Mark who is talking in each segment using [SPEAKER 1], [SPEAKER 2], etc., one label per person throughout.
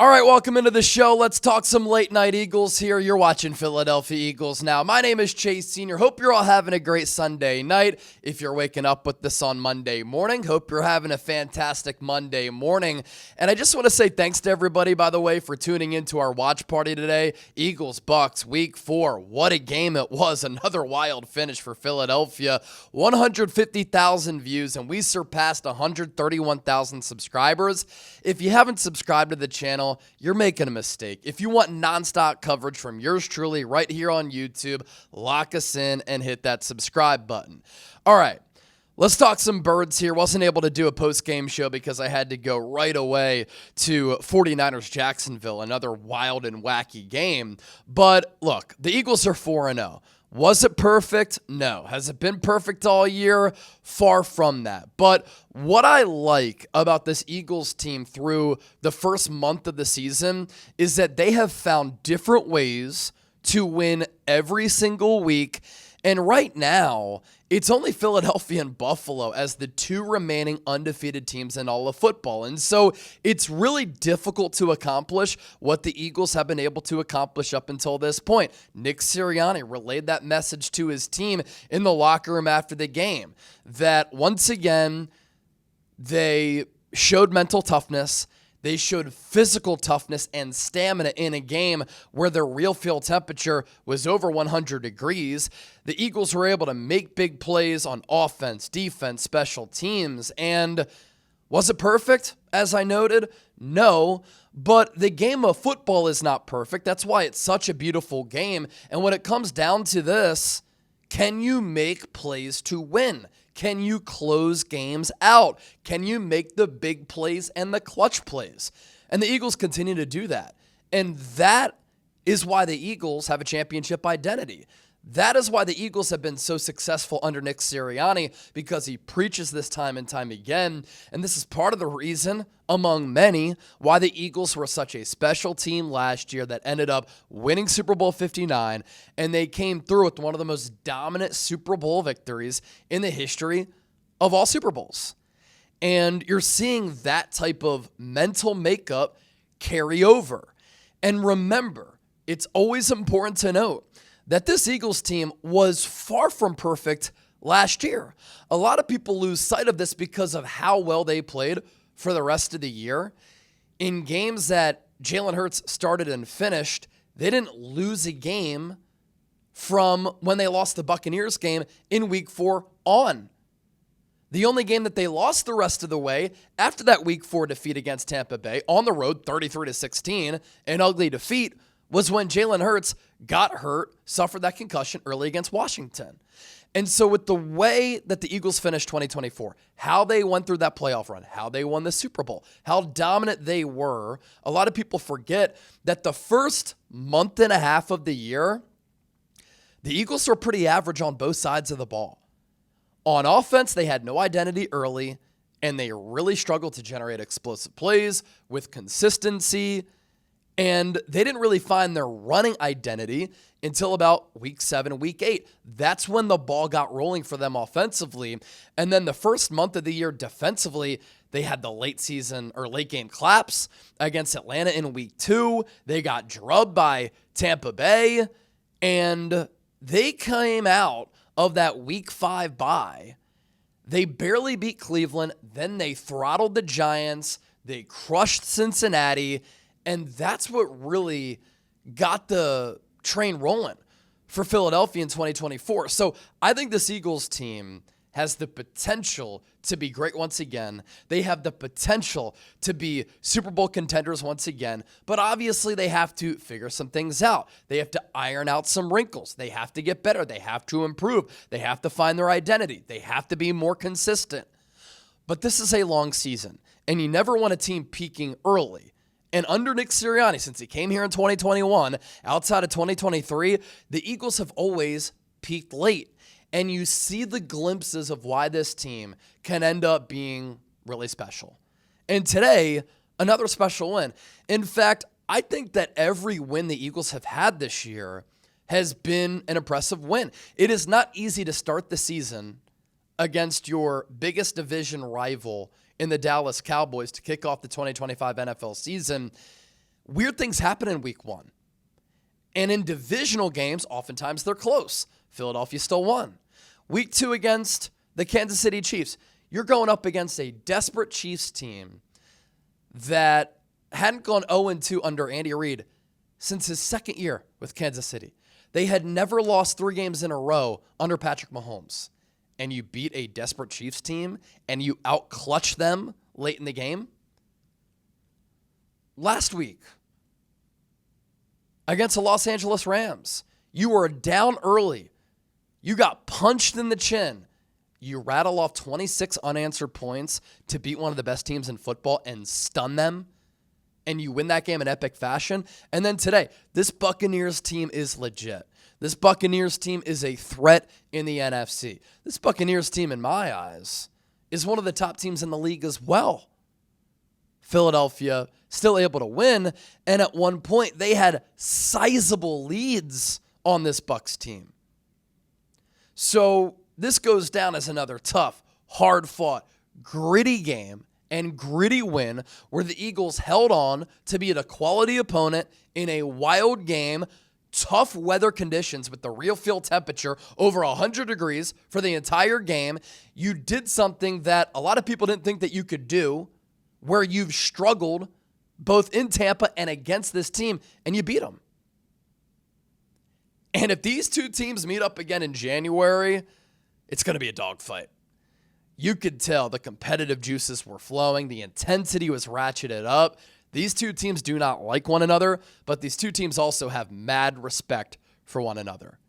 [SPEAKER 1] All right, welcome into the show. Let's talk some late night Eagles here. You're watching Philadelphia Eagles now. My name is Chase Sr. Hope you're all having a great Sunday night. If you're waking up with this on Monday morning, hope you're having a fantastic Monday morning. And I just want to say thanks to everybody, by the way, for tuning into our watch party today. Eagles, Bucs, Week 4. What a game it was. Another wild finish for Philadelphia. 150,000 views, and we surpassed 131,000 subscribers. If you haven't subscribed to the channel, you're making a mistake. If you want nonstop coverage from yours truly right here on YouTube, lock us in and hit that subscribe button. All right, let's talk some birds here. Wasn't able to do a post-game show because I had to go right away to 49ers Jacksonville, another wild and wacky game. But look, the Eagles are 4-0. Was it perfect? No. Has it been perfect all year? Far from that. But what I like about this Eagles team through the first month of the season is that they have found different ways to win every single week. And right now, it's only Philadelphia and Buffalo as the two remaining undefeated teams in all of football. And so it's really difficult to accomplish what the Eagles have been able to accomplish up until this point. Nick Sirianni relayed that message to his team in the locker room after the game, that once again, they showed mental toughness. They showed physical toughness and stamina in a game where their real field temperature was over 100 degrees. The Eagles were able to make big plays on offense, defense, special teams. And was it perfect, as I noted? No, but the game of football is not perfect. That's why it's such a beautiful game. And when it comes down to this, can you make plays to win? Can you close games out? Can you make the big plays and the clutch plays? And the Eagles continue to do that. And that is why the Eagles have a championship identity. That is why the Eagles have been so successful under Nick Sirianni, because he preaches this time and time again. And this is part of the reason, among many, why the Eagles were such a special team last year that ended up winning Super Bowl 59. And they came through with one of the most dominant Super Bowl victories in the history of all Super Bowls. And you're seeing that type of mental makeup carry over. And remember, it's always important to note that this Eagles team was far from perfect last year. A lot of people lose sight of this because of how well they played for the rest of the year. In games that Jalen Hurts started and finished, they didn't lose a game from when they lost the Buccaneers game in Week 4 on. The only game that they lost the rest of the way after that Week 4 defeat against Tampa Bay on the road, 33-16, an ugly defeat, was when Jalen Hurts got hurt, suffered that concussion early against Washington. And so with the way that the Eagles finished 2024, how they went through that playoff run, how they won the Super Bowl, how dominant they were, a lot of people forget that the first month and a half of the year, the Eagles were pretty average on both sides of the ball. On offense, they had no identity early, and they really struggled to generate explosive plays with consistency. And they didn't really find their running identity until about Week 7, Week 8. That's when the ball got rolling for them offensively. And then the first month of the year defensively, they had the late game collapse against Atlanta in Week 2. They got drubbed by Tampa Bay. And they came out of that Week 5 bye. They barely beat Cleveland. Then they throttled the Giants. They crushed Cincinnati. And that's what really got the train rolling for Philadelphia in 2024. So I think this Eagles team has the potential to be great once again. They have the potential to be Super Bowl contenders once again. But obviously they have to figure some things out. They have to iron out some wrinkles. They have to get better. They have to improve. They have to find their identity. They have to be more consistent. But this is a long season, and you never want a team peaking early. And under Nick Sirianni, since he came here in 2021, outside of 2023, the Eagles have always peaked late. And you see the glimpses of why this team can end up being really special. And today, another special win. In fact, I think that every win the Eagles have had this year has been an impressive win. It is not easy to start the season against your biggest division rival in the Dallas Cowboys to kick off the 2025 NFL season weird things happen in week 1. And in divisional games, oftentimes they're close. Philadelphia still won. Week 2 against the Kansas City Chiefs, you're going up against a desperate Chiefs team that hadn't gone 0-2 under Andy Reid since his second year with Kansas City. They had never lost 3 games in a row under Patrick Mahomes. And you beat a desperate Chiefs team and you out-clutch them late in the game. Last week, against the Los Angeles Rams, you were down early. You got punched in the chin. You rattle off 26 unanswered points to beat one of the best teams in football and stun them. And you win that game in epic fashion. And then today, this Buccaneers team is legit. This Buccaneers team is a threat in the NFC. This Buccaneers team, in my eyes, is one of the top teams in the league as well. Philadelphia still able to win, and at one point they had sizable leads on this Bucs team. So this goes down as another tough, hard-fought, gritty game and gritty win where the Eagles held on to beat a quality opponent in a wild game, tough weather conditions with the real field temperature over 100 degrees for the entire game. You did something that a lot of people didn't think that you could do, where you've struggled both in Tampa and against this team, and you beat them. And if these two teams meet up again in January, it's going to be a dogfight. You could tell the competitive juices were flowing. The intensity was ratcheted up. These two teams do not like one another, but these two teams also have mad respect for one another.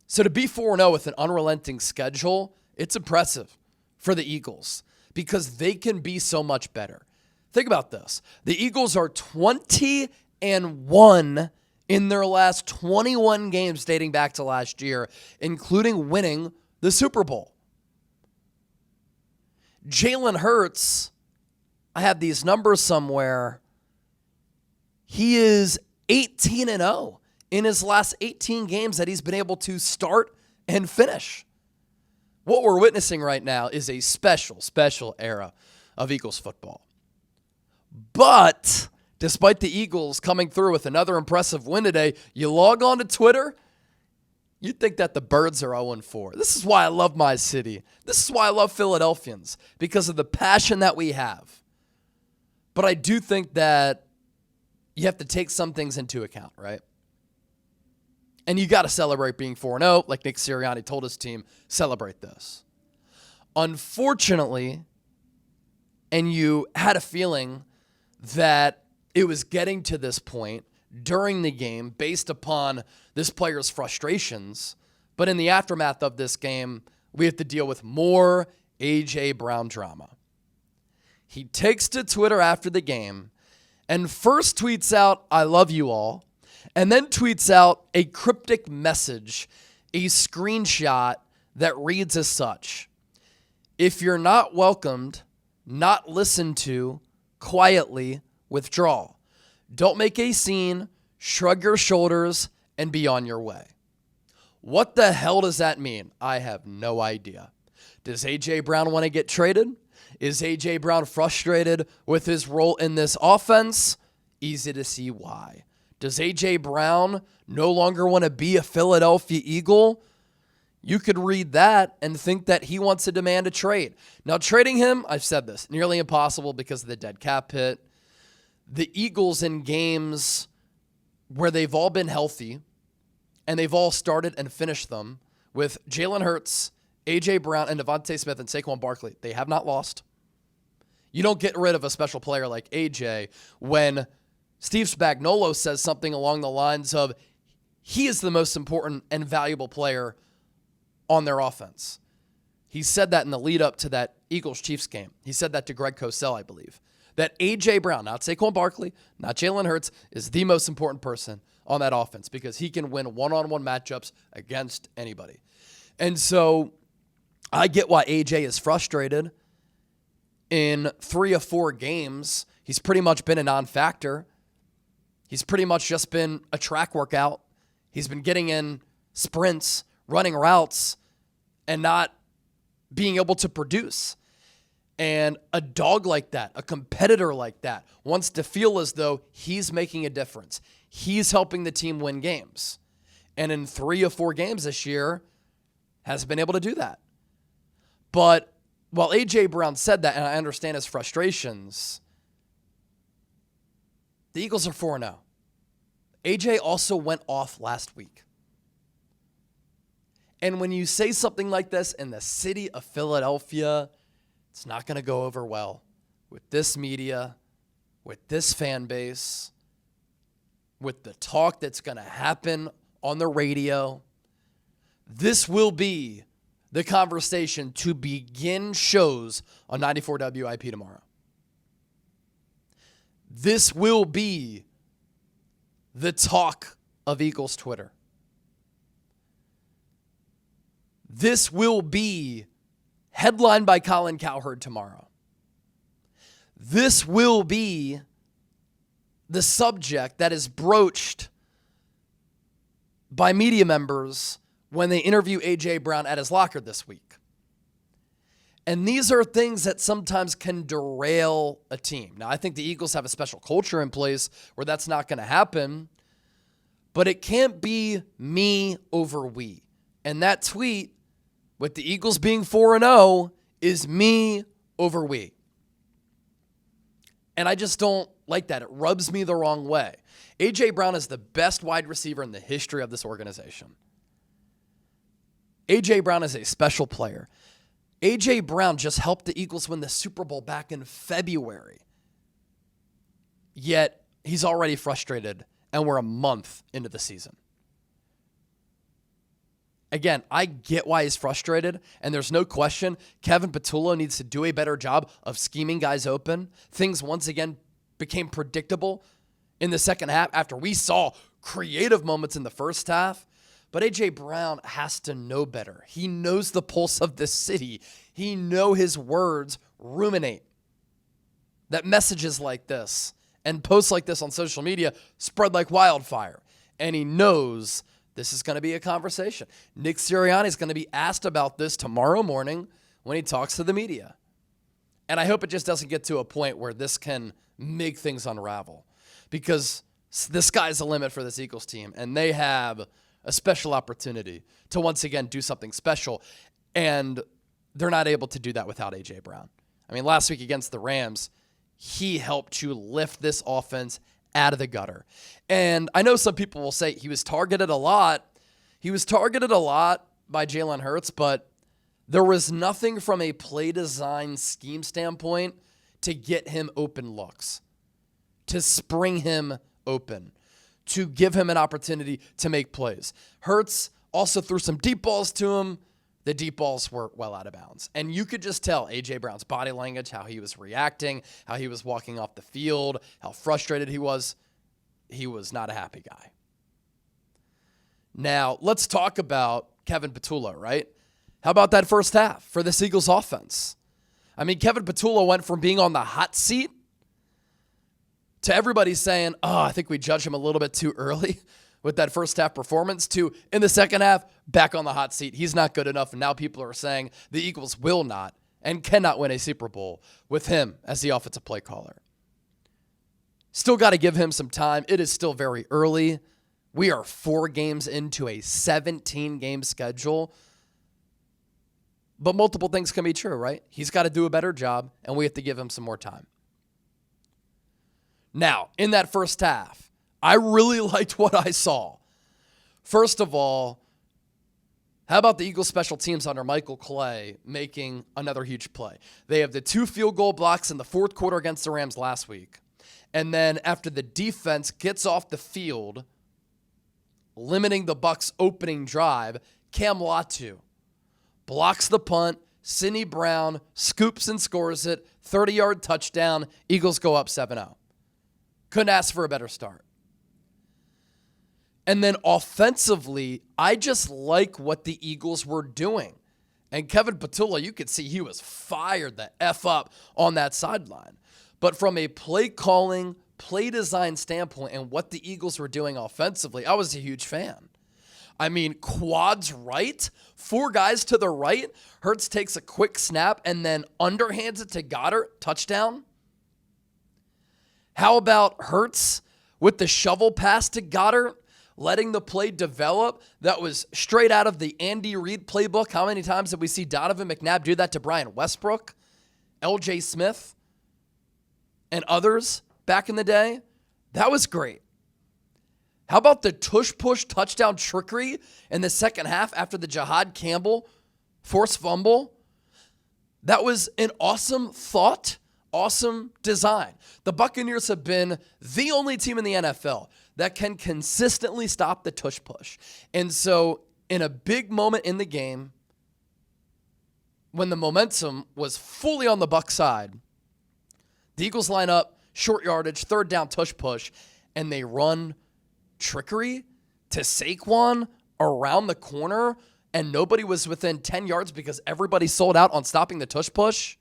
[SPEAKER 1] So to be 4-0 with an unrelenting schedule, it's impressive for the Eagles because they can be so much better. Think about this. The Eagles are 20-1 in their last 21 games dating back to last year, including winning the Super Bowl. Jalen Hurts, I have these numbers somewhere. He is 18-0 in his last 18 games that he's been able to start and finish. What we're witnessing right now is a special, special era of Eagles football. But despite the Eagles coming through with another impressive win today, you log on to Twitter, you think that the Birds are 0-4. This is why I love my city. This is why I love Philadelphians, because of the passion that we have. But I do think that you have to take some things into account, right? And you got to celebrate being 4-0, like Nick Sirianni told his team, celebrate this. Unfortunately, and you had a feeling that it was getting to this point during the game based upon this player's frustrations, but in the aftermath of this game, we have to deal with more A.J. Brown drama. He takes to Twitter after the game and first tweets out, "I love you all," and then tweets out a cryptic message, a screenshot that reads as such: "If you're not welcomed, not listened to, quietly withdraw. Don't make a scene, shrug your shoulders, and be on your way." What the hell does that mean? I have no idea. Does A.J. Brown want to get traded? Is A.J. Brown frustrated with his role in this offense? Easy to see why. Does A.J. Brown no longer want to be a Philadelphia Eagle? You could read that and think that he wants to demand a trade. Now, trading him, I've said this, nearly impossible because of the dead cap hit. The Eagles in games where they've all been healthy and they've all started and finished them with Jalen Hurts, A.J. Brown, and Devontae Smith and Saquon Barkley, they have not lost. You don't get rid of a special player like A.J. when Steve Spagnuolo says something along the lines of he is the most important and valuable player on their offense. He said that in the lead up to that Eagles-Chiefs game. He said that to Greg Cosell, I believe. That A.J. Brown, not Saquon Barkley, not Jalen Hurts, is the most important person on that offense because he can win one-on-one matchups against anybody. And so I get why A.J. is frustrated. In 3 of 4 games, he's pretty much been a non-factor. He's pretty much just been a track workout. He's been getting in sprints, running routes, and not being able to produce. And a dog like that, a competitor like that, wants to feel as though he's making a difference. He's helping the team win games. And in 3 or 4 games this year, has been able to do that. But while A.J. Brown said that, and I understand his frustrations, the Eagles are 4-0. A.J. also went off last week. And when you say something like this in the city of Philadelphia, it's not going to go over well with this media, with this fan base, with the talk that's going to happen on the radio. This will be the conversation to begin shows on 94 WIP tomorrow. This will be the talk of Eagles Twitter. This will be headlined by Colin Cowherd tomorrow. This will be the subject that is broached by media members when they interview A.J. Brown at his locker this week. And these are things that sometimes can derail a team. Now, I think the Eagles have a special culture in place where that's not going to happen, but it can't be me over we. And that tweet, with the Eagles being 4-0, is me over we. And I just don't like that. It rubs me the wrong way. A.J. Brown is the best wide receiver in the history of this organization. A.J. Brown is a special player. A.J. Brown just helped the Eagles win the Super Bowl back in February. Yet, he's already frustrated, and we're a month into the season. Again, I get why he's frustrated, and there's no question Kevin Patullo needs to do a better job of scheming guys open. Things once again became predictable in the second half after we saw creative moments in the first half. But A.J. Brown has to know better. He knows the pulse of this city. He knows his words ruminate. That messages like this and posts like this on social media spread like wildfire. And he knows this is going to be a conversation. Nick Sirianni is going to be asked about this tomorrow morning when he talks to the media. And I hope it just doesn't get to a point where this can make things unravel, because the sky's the limit for this Eagles team, and they have a special opportunity to once again do something special, and they're not able to do that without A.J. Brown. I mean, last week against the Rams, he helped you lift this offense out of the gutter. And I know some people will say he was targeted a lot. He was targeted a lot by Jalen Hurts, but there was nothing from a play design scheme standpoint to get him open looks, to spring him open, to give him an opportunity to make plays. Hurts also threw some deep balls to him. The deep balls were well out of bounds. And you could just tell A.J. Brown's body language, how he was reacting, how he was walking off the field, how frustrated he was. He was not a happy guy. Now, let's talk about Kevin Patullo, right? How about that first half for this Eagles offense? I mean, Kevin Patullo went from being on the hot seat to everybody saying, oh, I think we judged him a little bit too early with that first half performance, to in the second half, back on the hot seat. He's not good enough, and now people are saying the Eagles will not and cannot win a Super Bowl with him as the offensive play caller. Still got to give him some time. It is still very early. We are 4 games into a 17-game schedule. But multiple things can be true, right? He's got to do a better job, and we have to give him some more time. Now, in that first half, I really liked what I saw. First of all, how about the Eagles special teams under Michael Clay making another huge play? They have the 2 field goal blocks in the fourth quarter against the Rams last week. And then after the defense gets off the field, limiting the Bucs' opening drive, Cameron Latu blocks the punt. Sidney Brown scoops and scores it. 30-yard touchdown. Eagles go up 7-0. Couldn't ask for a better start. And then offensively, I just like what the Eagles were doing. And Kevin Patullo, you could see he was fired the F up on that sideline. But from a play calling, play design standpoint and what the Eagles were doing offensively, I was a huge fan. I mean, quads right, 4 guys to the right. Hurts takes a quick snap and then underhands it to Goedert, touchdown. How about Hurts with the shovel pass to Goedert, letting the play develop? That was straight out of the Andy Reid playbook. How many times did we see Donovan McNabb do that to Brian Westbrook, LJ Smith, and others back in the day? That was great. How about the tush-push touchdown trickery in the second half after the Jihaad Campbell forced fumble? That was an awesome thought, awesome design. The Buccaneers have been the only team in the NFL that can consistently stop the tush-push. And so in a big moment in the game, when the momentum was fully on the Bucs side, the Eagles line up, short yardage, third down tush-push, and they run trickery to Saquon around the corner, and nobody was within 10 yards because everybody sold out on stopping the tush push.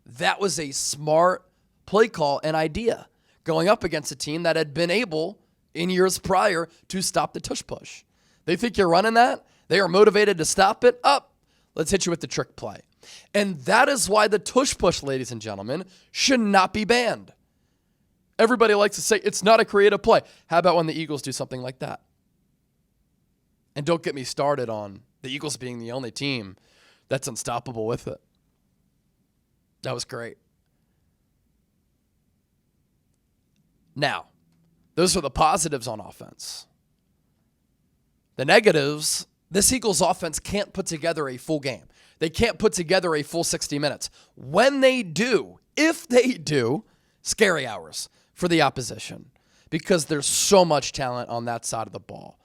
[SPEAKER 1] That was a smart play call and idea going up against a team that had been able in years prior to stop the tush push. They think you're running that. They are motivated to stop it. Let's hit you with the trick play. And that is why the tush push, ladies and gentlemen, should not be banned. Everybody likes to say it's not a creative play. How about when the Eagles do something like that? And don't get me started on the Eagles being the only team that's unstoppable with it. That was great. Now, those are the positives on offense. The negatives, this Eagles offense can't put together a full game. They can't put together a full 60 minutes. When they do, if they do, scary hours for the opposition because there's so much talent on that side of the ball.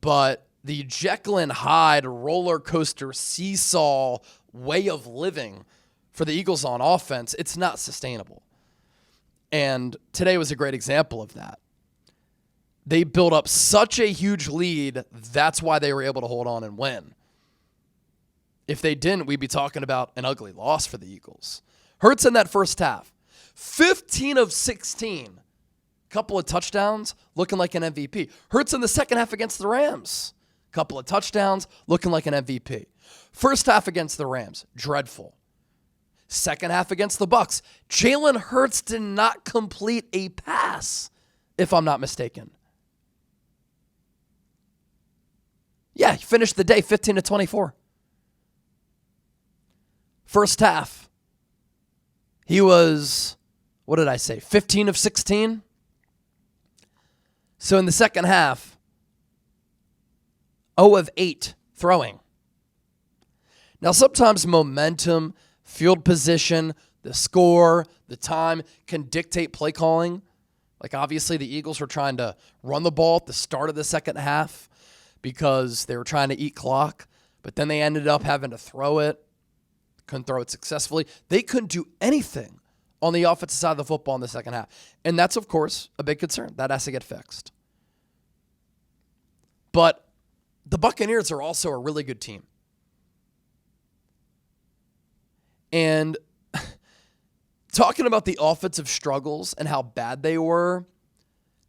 [SPEAKER 1] But the Jekyll and Hyde roller coaster seesaw way of living for the Eagles on offense, it's not sustainable. And today was a great example of that. They built up such a huge lead, that's why they were able to hold on and win. If they didn't, we'd be talking about an ugly loss for the Eagles. Hurts in that first half, 15 of 16. Couple of touchdowns, looking like an MVP. Hurts in the second half against the Rams. Couple of touchdowns, looking like an MVP. First half against the Rams, dreadful. Second half against the Bucs, Jalen Hurts did not complete a pass, if I'm not mistaken. Yeah, he finished the day 15 to 24. First half, he was, 15 of 16? So in the second half, 0 of 8 throwing. Now sometimes momentum, field position, the score, the time can dictate play calling. Like obviously the Eagles were trying to run the ball at the start of the second half because they were trying to eat clock, but then they ended up having to throw it. Couldn't throw it successfully. They couldn't do anything on the offensive side of the football in the second half. And that's, of course, a big concern. That has to get fixed. But the Buccaneers are also a really good team. And talking about the offensive struggles and how bad they were,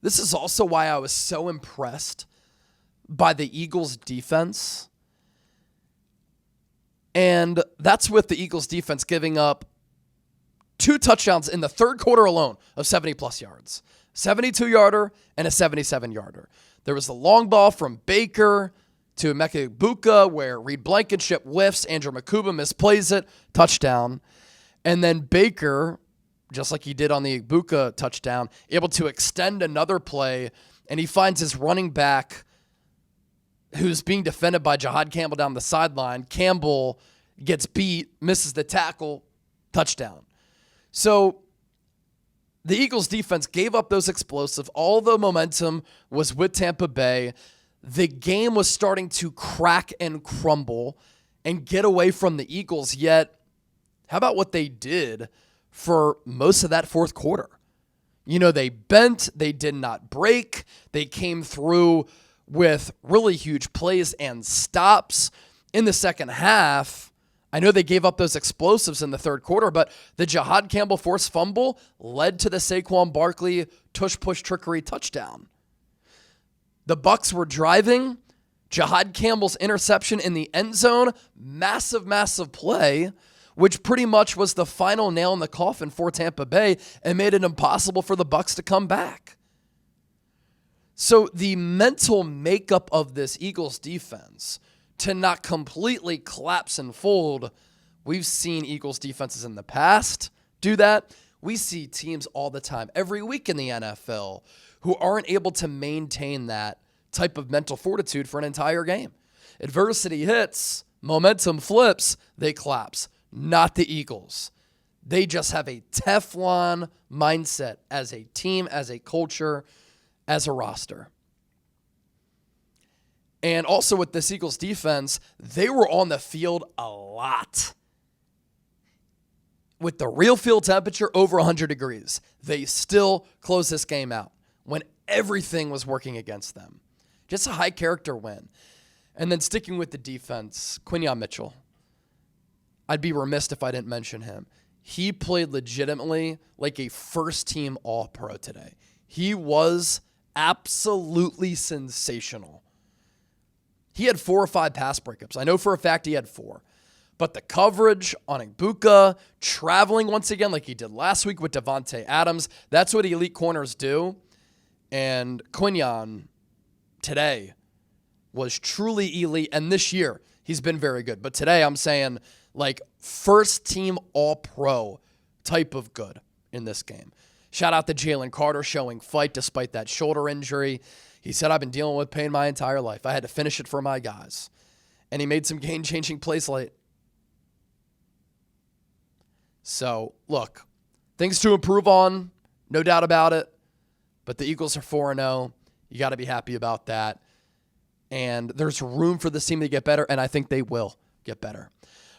[SPEAKER 1] this is also why I was so impressed by the Eagles' defense. And that's with the Eagles' defense giving up 2 touchdowns in the third quarter alone of 70-plus yards. 72-yarder and a 77-yarder. There was the long ball from Baker to Emeka Egbuka where Reed Blankenship whiffs, Andrew Makuba misplays it, touchdown. And then Baker, just like he did on the Egbuka touchdown, able to extend another play, and he finds his running back who's being defended by Jihaad Campbell down the sideline. Campbell gets beat, misses the tackle, touchdown. So the Eagles defense gave up those explosives. All the momentum was with Tampa Bay. The game was starting to crack and crumble and get away from the Eagles. Yet, how about what they did for most of that fourth quarter? You know, they bent, they did not break. They came through with really huge plays and stops in the second half. I know they gave up those explosives in the third quarter, but the Jihaad Campbell forced fumble led to the Saquon Barkley tush-push trickery touchdown. The Bucs were driving. Jihaad Campbell's interception in the end zone, massive, massive play, which pretty much was the final nail in the coffin for Tampa Bay and made it impossible for the Bucs to come back. So the mental makeup of this Eagles defense to not completely collapse and fold, we've seen Eagles defenses in the past do that. We see teams all the time, every week in the NFL, who aren't able to maintain that type of mental fortitude for an entire game. Adversity hits, momentum flips, they collapse. Not the Eagles. They just have a Teflon mindset as a team, as a culture, as a roster. And also with this Eagles defense, they were on the field a lot. With the real field temperature over 100 degrees, they still closed this game out when everything was working against them. Just a high character win. And then sticking with the defense, Quinyon Mitchell. I'd be remiss if I didn't mention him. He played legitimately like a first-team All-Pro today. He was absolutely sensational. He had 4 or 5 pass breakups. I know for a fact he had 4. But the coverage on Ibuka, traveling once again like he did last week with Devontae Adams, that's what elite corners do. And Quinyon today was truly elite. And this year, he's been very good. But today, I'm saying like first-team All-Pro type of good in this game. Shout out to Jalen Carter showing fight despite that shoulder injury. He said, I've been dealing with pain my entire life. I had to finish it for my guys. And he made some game-changing plays late. So, look, things to improve on, no doubt about it. But the Eagles are 4-0. You got to be happy about that. And there's room for this team to get better, and I think they will get better.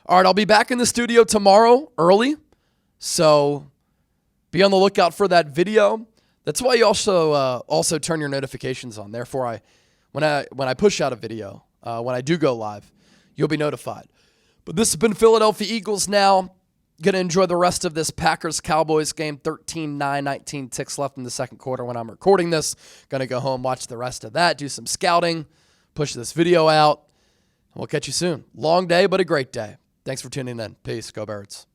[SPEAKER 1] All right, I'll be back in the studio tomorrow early. So be on the lookout for that video. That's why you also turn your notifications on. Therefore, when I push out a video, when I do go live, you'll be notified. But this has been Philadelphia Eagles now. Going to enjoy the rest of this Packers-Cowboys game. 13-9, 19 ticks left in the second quarter when I'm recording this. Going to go home, watch the rest of that, do some scouting, push this video out. We'll catch you soon. Long day, but a great day. Thanks for tuning in. Peace. Go Birds.